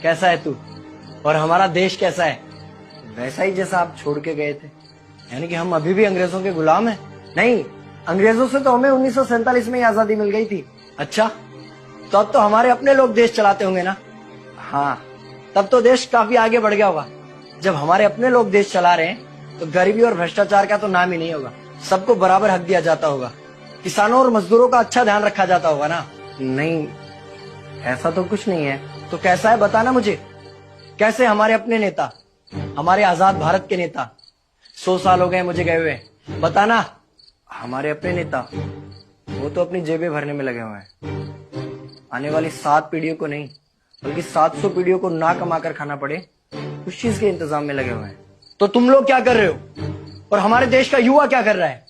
कैसा है तू और हमारा देश कैसा है? वैसा ही जैसा आप छोड़ के गए थे। यानी कि हम अभी भी अंग्रेजों के गुलाम हैं? नहीं, अंग्रेजों से तो हमें 1947 में ही आजादी मिल गई थी। अच्छा, तो अब तो हमारे अपने लोग देश चलाते होंगे ना? हाँ, तब तो देश काफी आगे बढ़ गया होगा। जब हमारे अपने लोग देश चला रहे हैं तो गरीबी और भ्रष्टाचार का तो नाम ही नहीं होगा। सबको बराबर हक दिया जाता होगा, किसानों और मजदूरों का अच्छा ध्यान रखा जाता होगा ना? नहीं, ऐसा तो कुछ नहीं है। तो कैसा है बताना मुझे। कैसे हमारे अपने नेता, हमारे आजाद भारत के नेता, 100 साल हो गए मुझे गए हुए, बताना। हमारे अपने नेता वो तो अपनी जेबें भरने में लगे हुए हैं। आने वाली 7 पीढ़ियों को नहीं बल्कि 700 पीढ़ियों को ना कमा कर खाना पड़े उस चीज के इंतजाम में लगे हुए हैं। तो तुम लोग क्या कर रहे हो और हमारे देश का युवा क्या कर रहा है?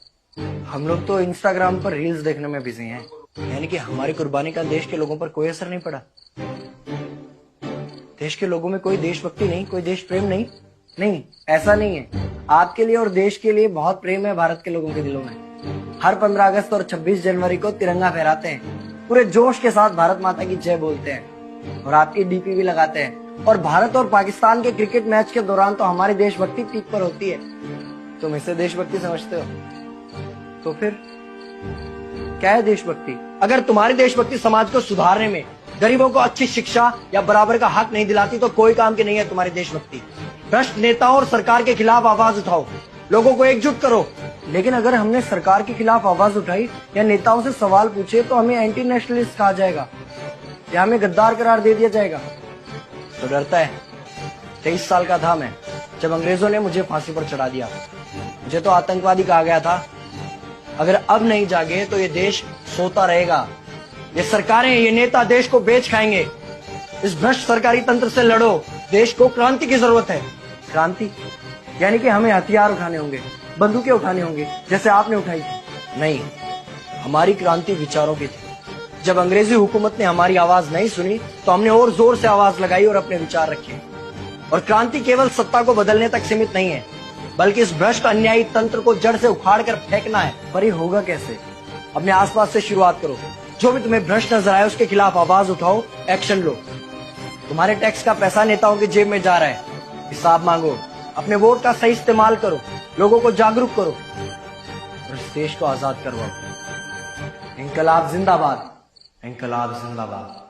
हम लोग तो इंस्टाग्राम पर रील्स देखने में बिजी हैं। यानी कि हमारी कुर्बानी का देश के लोगों पर कोई असर नहीं पड़ा। देश के लोगों में कोई देशभक्ति नहीं, कोई देश प्रेम नहीं। नहीं, ऐसा नहीं है। आपके लिए और देश के लिए बहुत प्रेम है भारत के लोगों के दिलों में। हर 15 अगस्त और 26 जनवरी को तिरंगा फहराते हैं, पूरे जोश के साथ भारत माता की जय बोलते हैं और आपकी डीपी भी लगाते हैं। और भारत और पाकिस्तान के क्रिकेट मैच के दौरान तो हमारी देशभक्ति पीक पर होती है। तुम इसे देशभक्ति समझते हो? तो फिर क्या है देशभक्ति? अगर तुम्हारी देशभक्ति समाज को सुधारने में, गरीबों को अच्छी शिक्षा या बराबर का हक नहीं दिलाती तो कोई काम की नहीं है तुम्हारी देशभक्ति। भ्रष्ट नेताओं और सरकार के खिलाफ आवाज उठाओ, लोगों को एकजुट करो। लेकिन अगर हमने सरकार के खिलाफ आवाज उठाई या नेताओं से सवाल पूछे तो हमें एंटी नेशनलिस्ट कहा जाएगा या हमें गद्दार करार दे दिया जाएगा। तो डरता है। 23 साल का था मैं जब अंग्रेजों ने मुझे फांसी पर चढ़ा दिया। मुझे तो आतंकवादी कहा गया था। अगर अब नहीं जागे तो ये देश सोता रहेगा। ये सरकारें, ये नेता देश को बेच खाएंगे। इस भ्रष्ट सरकारी तंत्र से लड़ो। देश को क्रांति की जरूरत है। क्रांति यानी कि हमें हथियार उठाने होंगे, बंदूकें उठाने होंगे जैसे आपने उठाई थी। नहीं, हमारी क्रांति विचारों की थी। जब अंग्रेजी हुकूमत ने हमारी आवाज नहीं सुनी तो हमने और जोर से आवाज लगाई और अपने विचार रखे। और क्रांति केवल सत्ता को बदलने तक सीमित नहीं है, बल्कि इस भ्रष्ट अन्यायी तंत्र को जड़ से उखाड़ कर फेंकना है। पर ये होगा कैसे? अपने आसपास से शुरुआत करो। जो भी तुम्हें भ्रष्ट नजर आए उसके खिलाफ आवाज उठाओ, एक्शन लो। तुम्हारे टैक्स का पैसा नेताओं की जेब में जा रहा है, हिसाब मांगो। अपने वोट का सही इस्तेमाल करो, लोगों को जागरूक करो और इस देश को आजाद करवाओ। इंकलाब जिंदाबाद, इंकलाब जिंदाबाद।